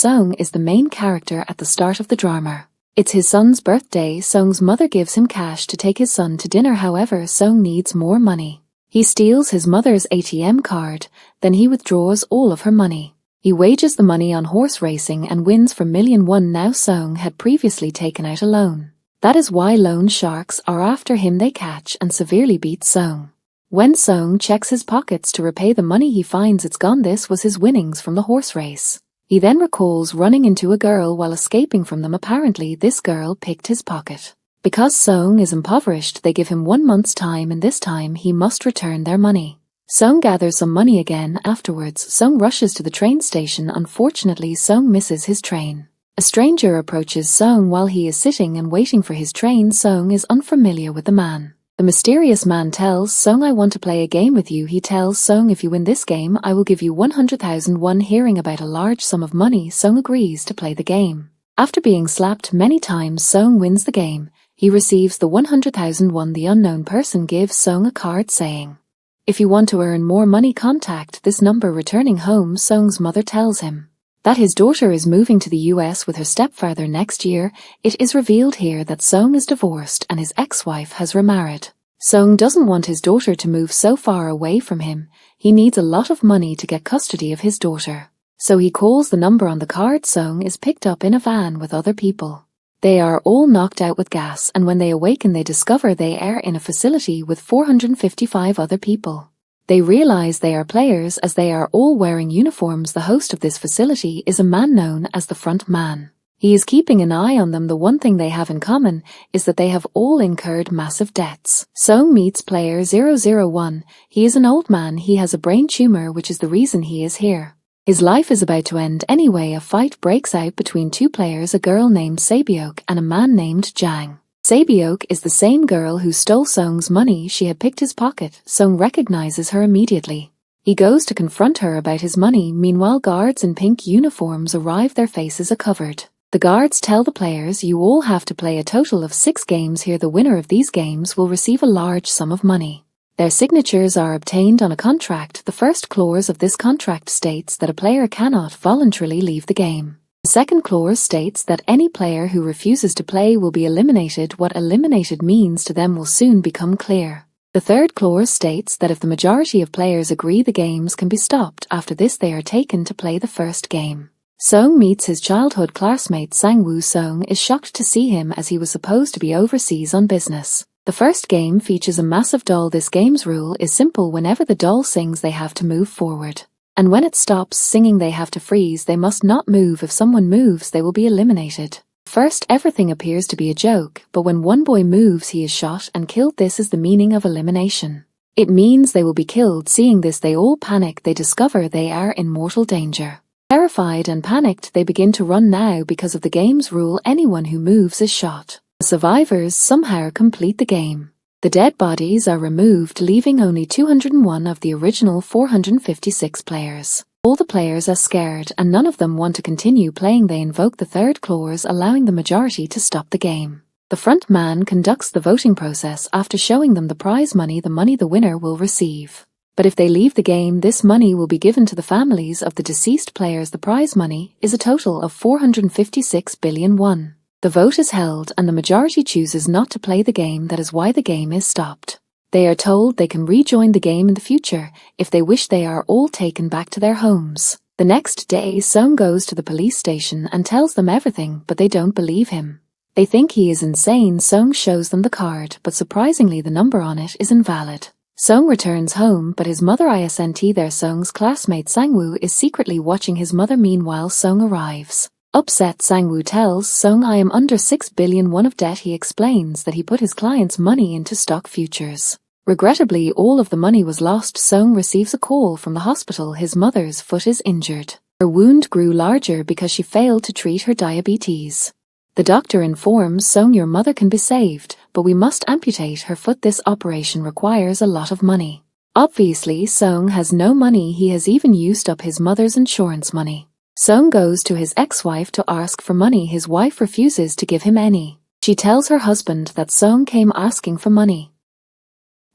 Song is the main character at the start of the drama. It's his son's birthday. Song's mother gives him cash to take his son to dinner. However, Song needs more money. He steals his mother's ATM card, then he withdraws all of her money. He wagers the money on horse racing and wins for $1,000,000. Now Song had previously taken out a loan. That is why loan sharks are after him. They catch and severely beat Song. When Song checks his pockets to repay the money, he finds it's gone. This was his winnings from the horse race. He then recalls running into a girl while escaping from them. Apparently, this girl picked his pocket. Because Song is impoverished, they give him 1 month's time, and this time he must return their money. Song gathers some money again. Afterwards, Song rushes to the train station. Unfortunately, Song misses his train. A stranger approaches Song while he is sitting and waiting for his train. Song is unfamiliar with the man. The mysterious man tells Song, "I want to play a game with you." He tells Song, "If you win this game, I will give you 100,000 won." Hearing about a large sum of money, Song agrees to play the game. After being slapped many times, Song wins the game. He receives the 100,000 won. The unknown person gives Song a card saying, "If you want to earn more money, contact this number." Returning home, Song's mother tells him that his daughter is moving to the US with her stepfather next year. It is revealed here that Song is divorced and his ex-wife has remarried. Song doesn't want his daughter to move so far away from him. He needs a lot of money to get custody of his daughter. So he calls the number on the card. Song is picked up in a van with other people. They are all knocked out with gas, and when they awaken they discover they are in a facility with 455 other people. They realize they are players as they are all wearing uniforms. The host of this facility is a man known as the front man. He is keeping an eye on them. The one thing they have in common is that they have all incurred massive debts. Song meets player 001. He is an old man. He has a brain tumor, which is the reason he is here. His life is about to end anyway. A fight breaks out between two players, a girl named Sabyok and a man named Jang. Sabyok is the same girl who stole Song's money. She had picked his pocket. Song recognizes her immediately. He goes to confront her about his money. Meanwhile, guards in pink uniforms arrive. Their faces are covered. The guards tell the players, "You all have to play a total of 6 games here. The winner of these games will receive a large sum of money." Their signatures are obtained on a contract. The first clause of this contract states that a player cannot voluntarily leave the game. The second clause states that any player who refuses to play will be eliminated. What eliminated means to them will soon become clear. The third clause states that if the majority of players agree, the games can be stopped. After this, they are taken to play the first game. Song meets his childhood classmate Sang-woo. Song is shocked to see him as he was supposed to be overseas on business. The first game features a massive doll. This game's rule is simple. Whenever the doll sings, they have to move forward. And when it stops singing, they have to freeze. They must not move. If someone moves, they will be eliminated. First, everything appears to be a joke, but when one boy moves, he is shot and killed. This is the meaning of elimination. It means they will be killed. Seeing this, they all panic. They discover they are in mortal danger. Terrified and panicked, they begin to run. Now, because of the game's rule, anyone who moves is shot. The survivors somehow complete the game. The dead bodies are removed, leaving only 201 of the original 456 players. All the players are scared and none of them want to continue playing. They invoke the third clause, allowing the majority to stop the game. The front man conducts the voting process. After showing them the prize money, the winner will receive. But if they leave the game, this money will be given to the families of the deceased players. The prize money is a total of 456 billion won. The vote is held and the majority chooses not to play the game. That is why the game is stopped. They are told they can rejoin the game in the future. If they wish, they are all taken back to their homes. The next day, Song goes to the police station and tells them everything, but they don't believe him. They think he is insane. Song shows them the card, but surprisingly the number on it is invalid. Song returns home, but his mother isn't there. Song's classmate Sang-woo is secretly watching his mother. Meanwhile, Song arrives. Upset, Sang-woo tells Song, "I am under 6 billion won of debt." He explains that he put his client's money into stock futures. Regrettably, all of the money was lost. Song receives a call from the hospital. His mother's foot is injured. Her wound grew larger because she failed to treat her diabetes. The doctor informs Song, "Your mother can be saved, but we must amputate her foot. This operation requires a lot of money." Obviously, Song has no money. He has even used up his mother's insurance money. Song goes to his ex-wife to ask for money. His wife refuses to give him any. She tells her husband that Song came asking for money.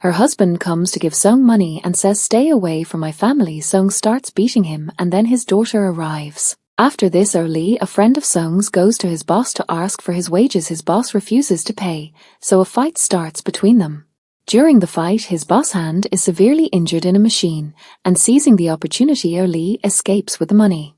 Her husband comes to give Song money and says, "Stay away from my family." Song starts beating him and then his daughter arrives. After this, Lee, a friend of Sung's, goes to his boss to ask for his wages. His boss refuses to pay, so a fight starts between them. During the fight, his boss hand is severely injured in a machine, and seizing the opportunity, Lee escapes with the money.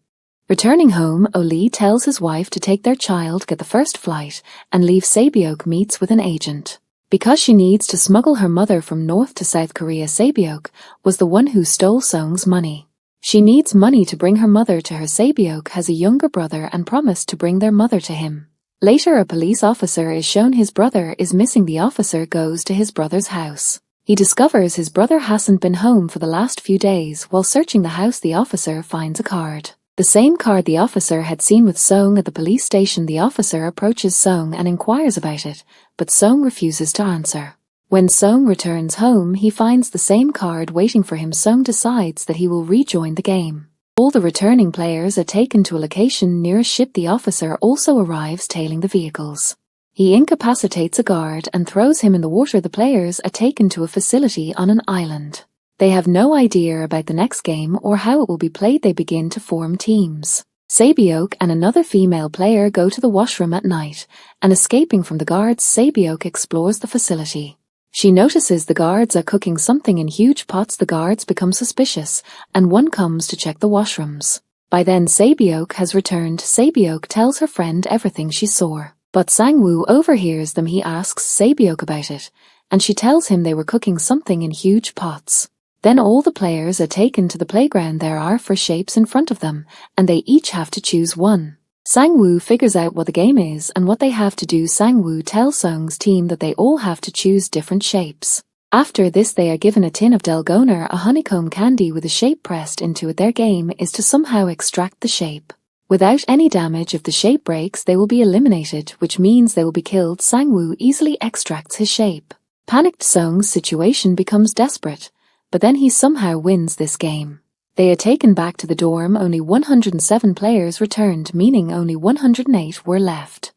Returning home, Lee tells his wife to take their child, get the first flight, and leave. Sae-byeok meets with an agent. Because she needs to smuggle her mother from North to South Korea, Sae-byeok was the one who stole Sung's money. She needs money to bring her mother to her. Sae-byeok has a younger brother and promised to bring their mother to him. Later, a police officer is shown. His brother is missing. The officer goes to his brother's house. He discovers his brother hasn't been home for the last few days. While searching the house, the officer finds a card. The same card the officer had seen with Sung at the police station. The officer approaches Sung and inquires about it, but Sung refuses to answer. When Sung returns home, he finds the same card waiting for him. Sung decides that he will rejoin the game. All the returning players are taken to a location near a ship. The officer also arrives, tailing the vehicles. He incapacitates a guard and throws him in the water. The players are taken to a facility on an island. They have no idea about the next game or how it will be played. They begin to form teams. Sae-byeok and another female player go to the washroom at night, and escaping from the guards, Sae-byeok explores the facility. She notices the guards are cooking something in huge pots. The guards become suspicious, and one comes to check the washrooms. By then, Sae-byeok has returned. Sae-byeok tells her friend everything she saw, but Sang-woo overhears them. He asks Sae-byeok about it, and she tells him they were cooking something in huge pots. Then all the players are taken to the playground. There are 4 shapes in front of them, and they each have to choose one. Sang-woo figures out what the game is and what they have to do. Sang-woo tells Sung's team that they all have to choose different shapes. After this, they are given a tin of dalgona, a honeycomb candy with a shape pressed into it. Their game is to somehow extract the shape. Without any damage, if the shape breaks, they will be eliminated, which means they will be killed. Sang-woo easily extracts his shape. Panicked, Sung's situation becomes desperate, but then he somehow wins this game. They are taken back to the dorm. Only 107 players returned, meaning only 108 were left.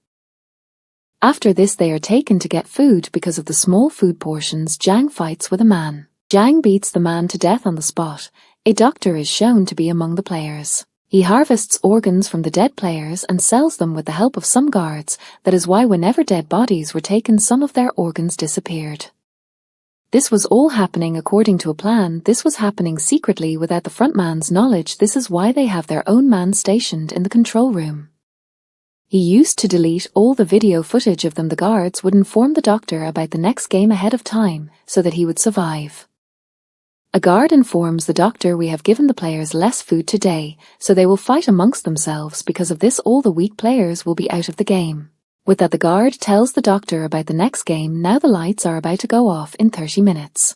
After this, they are taken to get food. Because of the small food portions, Jang fights with a man. Jang beats the man to death on the spot. A doctor is shown to be among the players. He harvests organs from the dead players and sells them with the help of some guards. That is why whenever dead bodies were taken, some of their organs disappeared. This was all happening according to a plan. This was happening secretly without the frontman's knowledge. This is why they have their own man stationed in the control room. He used to delete all the video footage of them. The guards would inform the doctor about the next game ahead of time so that he would survive. A guard informs the doctor, "We have given the players less food today, so they will fight amongst themselves. Because of this, all the weak players will be out of the game." With that, the guard tells the doctor about the next game. Now the lights are about to go off in 30 minutes.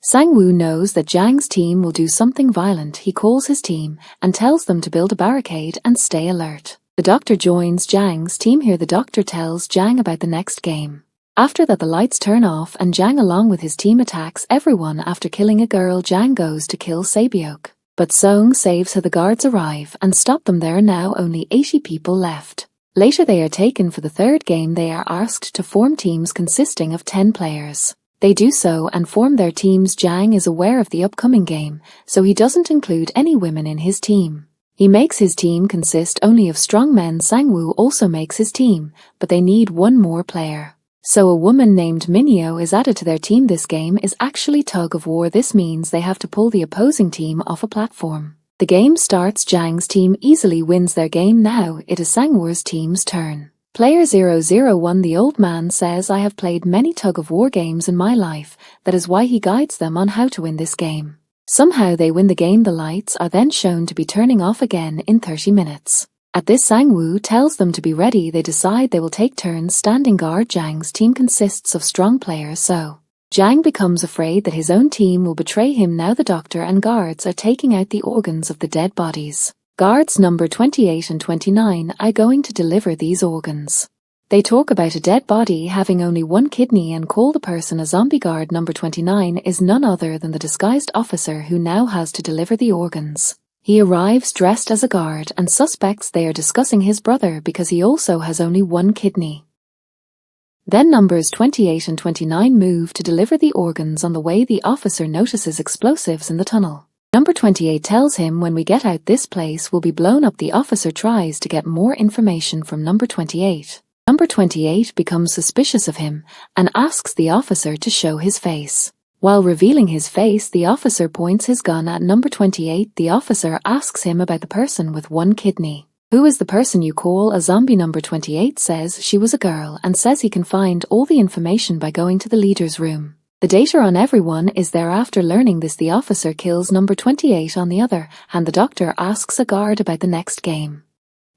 Sang-woo knows that Jang's team will do something violent. He calls his team and tells them to build a barricade and stay alert. The doctor joins Jang's team here. The doctor tells Jang about the next game. After that, the lights turn off and Jang along with his team attacks everyone. After killing a girl, Jang goes to kill Sae-byeok, but Sung saves her. The guards arrive and stop them. There are now only 80 people left. Later, they are taken for the third game. They are asked to form teams consisting of 10 players. They do so and form their teams. Jang is aware of the upcoming game, so he doesn't include any women in his team. He makes his team consist only of strong men. Sang-woo also makes his team, but they need one more player. So a woman named Minyo is added to their team. This game is actually tug of war. This means they have to pull the opposing team off a platform. The game starts. Jang's team easily wins their game. Now it is Sang-woo's team's turn. Player 001. The old man says, "I have played many tug-of-war games in my life." That is why he guides them on how to win this game. Somehow they win the game. The lights are then shown to be turning off again in 30 minutes. At this, Sang-woo tells them to be ready. They decide they will take turns standing guard. Jang's team consists of strong players, so Jang becomes afraid that his own team will betray him. Now the doctor and guards are taking out the organs of the dead bodies. Guards number 28 and 29 are going to deliver these organs. They talk about a dead body having only one kidney and call the person a zombie. Guard number 29 is none other than the disguised officer who now has to deliver the organs. He arrives dressed as a guard and suspects they are discussing his brother because he also has only one kidney. Then numbers 28 and 29 move to deliver the organs. On the way, the officer notices explosives in the tunnel. Number 28 tells him when we get out this place will be blown up. The officer tries to get more information from number 28. Number 28 becomes suspicious of him and asks the officer to show his face. While revealing his face, the officer points his gun at number 28. The officer asks him about the person with one kidney. Who is the person you call a zombie? Number 28 says she was a girl and says he can find all the information by going to the leader's room. The data on everyone is there. After learning this, the officer kills number 28. On the other hand, the doctor asks a guard about the next game.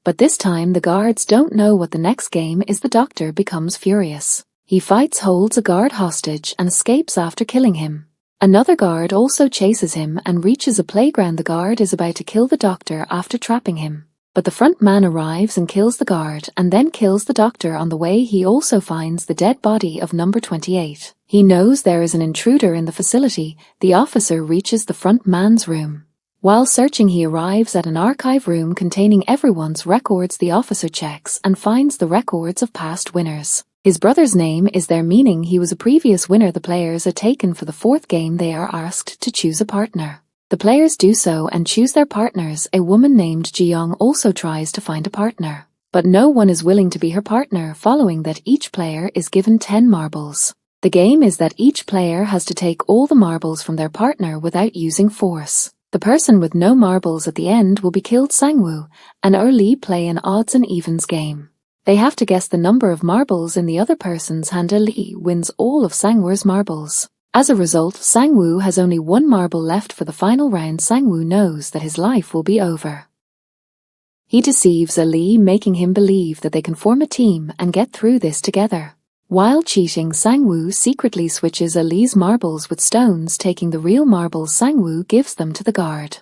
But this time the guards don't know what the next game is. The doctor becomes furious. He fights, holds a guard hostage and escapes after killing him. Another guard also chases him and reaches a playground. The guard is about to kill the doctor after trapping him. But the front man arrives and kills the guard and then kills the doctor. On the way, he also finds the dead body of number 28. He knows there is an intruder in the facility. The officer reaches the front man's room. While searching, he arrives at an archive room containing everyone's records. The officer checks and finds the records of past winners. His brother's name is there, meaning he was a previous winner. The players are taken for the fourth game. They are asked to choose a partner. The players do so and choose their partners. A woman named Jiyoung also tries to find a partner, but no one is willing to be her partner. Following that, each player is given 10 marbles. The game is that each player has to take all the marbles from their partner without using force. The person with no marbles at the end will be killed. Sangwoo and Lee play an odds and evens game. They have to guess the number of marbles in the other person's hand. Lee wins all of Sangwoo's marbles. As a result, Sangwoo has only one marble left for the final round. Sangwoo knows that his life will be over. He deceives Lee, making him believe that they can form a team and get through this together. While cheating, Sangwoo secretly switches Lee's marbles with stones. Taking the real marbles, Sangwoo gives them to the guard.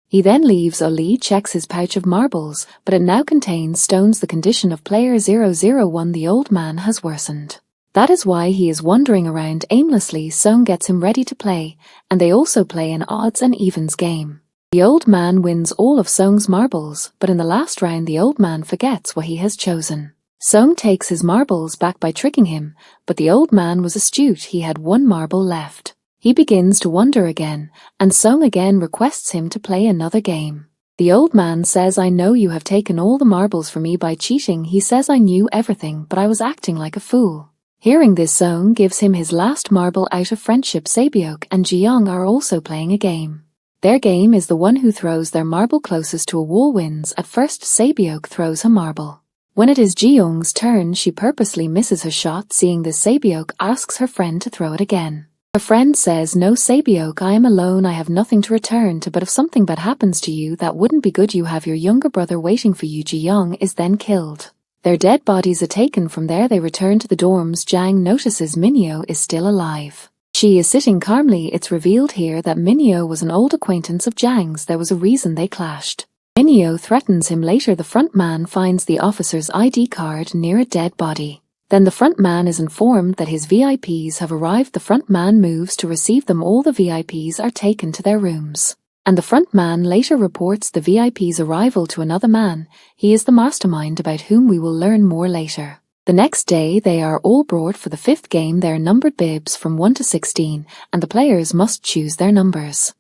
He then leaves. Lee checks his pouch of marbles, but it now contains stones. The condition of player 001, the old man, has worsened. That is why he is wandering around aimlessly. Song gets him ready to play, and they also play an odds and evens game. The old man wins all of Song's marbles, but in the last round the old man forgets what he has chosen. Song takes his marbles back by tricking him, but the old man was astute. He had one marble left. He begins to wander again, and Song again requests him to play another game. The old man says, "I know you have taken all the marbles from me by cheating." He says, "I knew everything, but I was acting like a fool." Hearing this, Song gives him his last marble out of friendship. Saebyok and Jiyoung are also playing a game. Their game is the one who throws their marble closest to a wall wins. At first, Saebyok throws a marble. When it is Jiyoung's turn, she purposely misses her shot. Seeing this, Saebyok asks her friend to throw it again. Her friend says, "No, Saebyok, I am alone. I have nothing to return to, but if something bad happens to you, that wouldn't be good. You have your younger brother waiting for you." Jiyoung is then killed. Their dead bodies are taken. From there they return to the dorms. Jang notices Minyo is still alive. She is sitting calmly. It's revealed here that Minyo was an old acquaintance of Jang's. There was a reason they clashed. Minyo threatens him later. The front man finds the officer's ID card near a dead body. Then the front man is informed that his VIPs have arrived. The front man moves to receive them. All the VIPs are taken to their rooms. And the front man later reports the VIP's arrival to another man. He is the mastermind about whom we will learn more later. The next day they are all brought for the fifth game. They are numbered bibs from 1 to 16, and the players must choose their numbers.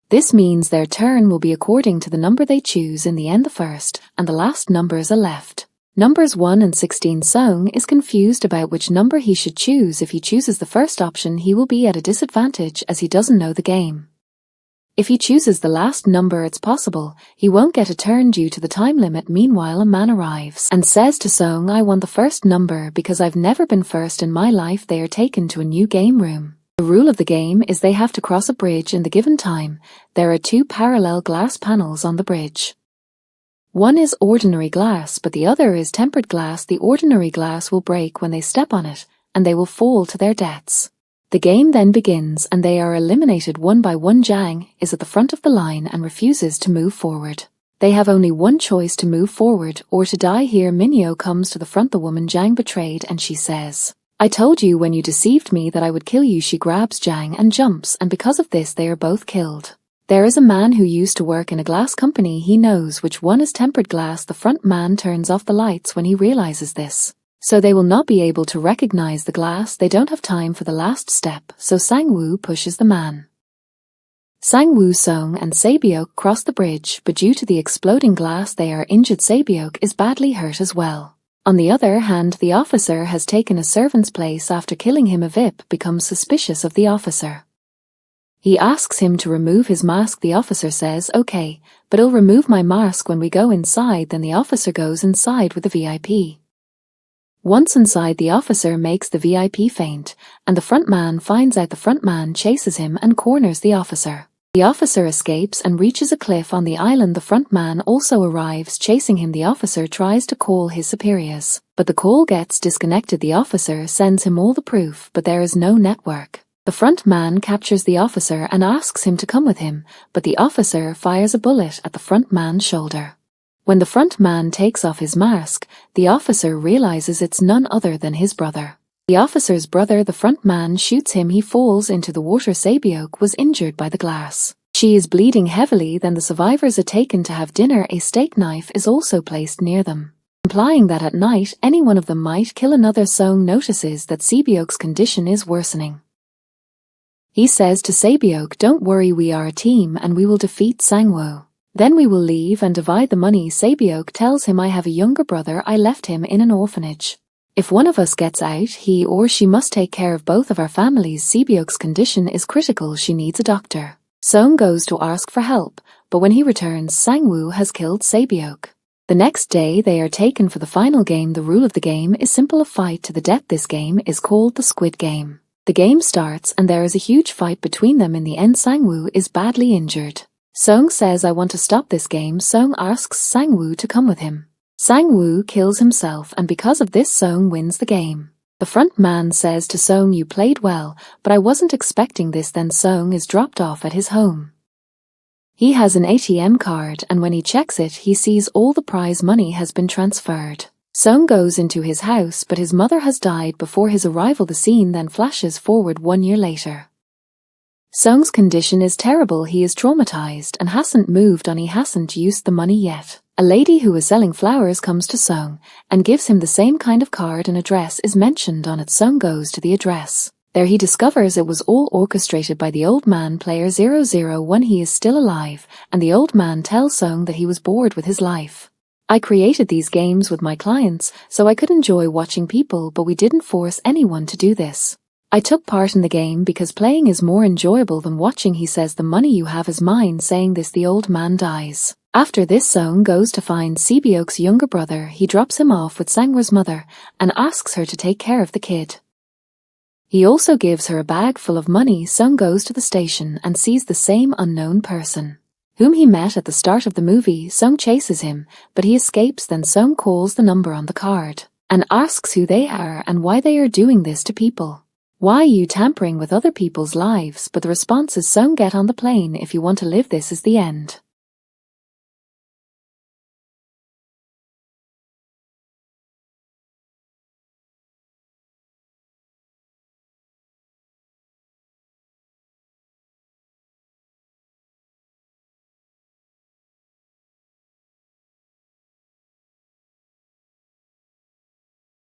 This means their turn will be according to the number they choose. In the end, the first and the last numbers are left. Numbers 1 and 16. Song is confused about which number he should choose. If he chooses the first option, he will be at a disadvantage as he doesn't know the game. If he chooses the last number, it's possible he won't get a turn due to the time limit. Meanwhile, a man arrives and says to Song, "I want the first number because I've never been first in my life." They are taken to a new game room. The rule of the game is they have to cross a bridge in the given time. There are 2 parallel glass panels on the bridge. One is ordinary glass, but the other is tempered glass. The ordinary glass will break when they step on it, and they will fall to their deaths. The game then begins and they are eliminated one by one. Jang is at the front of the line and refuses to move forward. They have only one choice: to move forward or to die here. Minyo comes to the front. The woman Jang betrayed, and she says, "I told you when you deceived me that I would kill you." She grabs Jang and jumps, and because of this they are both killed. There is a man who used to work in a glass company. He knows which one is tempered glass. The front man turns off the lights when he realizes this. So they will not be able to recognize the glass. They don't have time for the last step, so Sangwoo pushes the man. Sang-woo, Song and Se-byuk cross the bridge, but due to the exploding glass they are injured. Se-byuk is badly hurt as well. On the other hand, the officer has taken a servant's place after killing him. A VIP becomes suspicious of the officer. He asks him to remove his mask. The officer says, "Okay, but I'll remove my mask when we go inside." Then the officer goes inside with the VIP. Once inside, the officer makes the VIP faint, and the frontman finds out. The frontman chases him and corners the officer. The officer escapes and reaches a cliff on the island. The frontman also arrives, chasing him. The officer tries to call his superiors, but the call gets disconnected. The officer sends him all the proof, but there is no network. The frontman captures the officer and asks him to come with him, but the officer fires a bullet at the frontman's shoulder. When the frontman takes off his mask, the officer realizes it's none other than his brother. The officer's brother. The frontman shoots him. He falls into the water. Se-byuk was injured by the glass. She is bleeding heavily. Then the survivors are taken to have dinner. A steak knife is also placed near them, implying that at night any one of them might kill another. Song notices that Se-byuk's condition is worsening. He says to Se-byuk, "Don't worry, we are a team and we will defeat Sang-woo. Then we will leave and divide the money." Se-byuk tells him, "I have a younger brother. I left him in an orphanage. If one of us gets out, he or she must take care of both of our families." Se-byuk's condition is critical. She needs a doctor. Song goes to ask for help, but when he returns, Sang-woo has killed Se-byuk. The next day they are taken for the final game. The rule of the game is simple: a fight to the death. This game is called the Squid game. The game starts and there is a huge fight between them. In the end, Sang-woo is badly injured. Song says, "I want to stop this game." Song asks Sang-woo to come with him. Sang-woo kills himself, and because of this Song wins the game. The front man says to Song, "You played well, but I wasn't expecting this." Then Song is dropped off at his home. He has an ATM card, and when he checks it, he sees all the prize money has been transferred. Song goes into his house, but his mother has died before his arrival. The scene then flashes forward 1 year later. Song's condition is terrible. He is traumatized and hasn't moved on. He hasn't used the money yet. A lady who is selling flowers comes to Song and gives him the same kind of card. An address is mentioned on it. Song goes to the address. There he discovers it was all orchestrated by the old man, player 001. He is still alive, and the old man tells Song that he was bored with his life. "I created these games with my clients so I could enjoy watching people, but we didn't force anyone to do this. I took part in the game because playing is more enjoyable than watching." He says, "The money you have is mine." Saying this, the old man dies. After this, Song goes to find Se-byuk's younger brother. He drops him off with Sang-woo's mother and asks her to take care of the kid. He also gives her a bag full of money. Song goes to the station and sees the same unknown person whom he met at the start of the movie. Song chases him, but he escapes. Then Song calls the number on the card and asks who they are and why they are doing this to people. "Why are you tampering with other people's lives?" But the response is, "Song, get on the plane if you want to live. This is the end."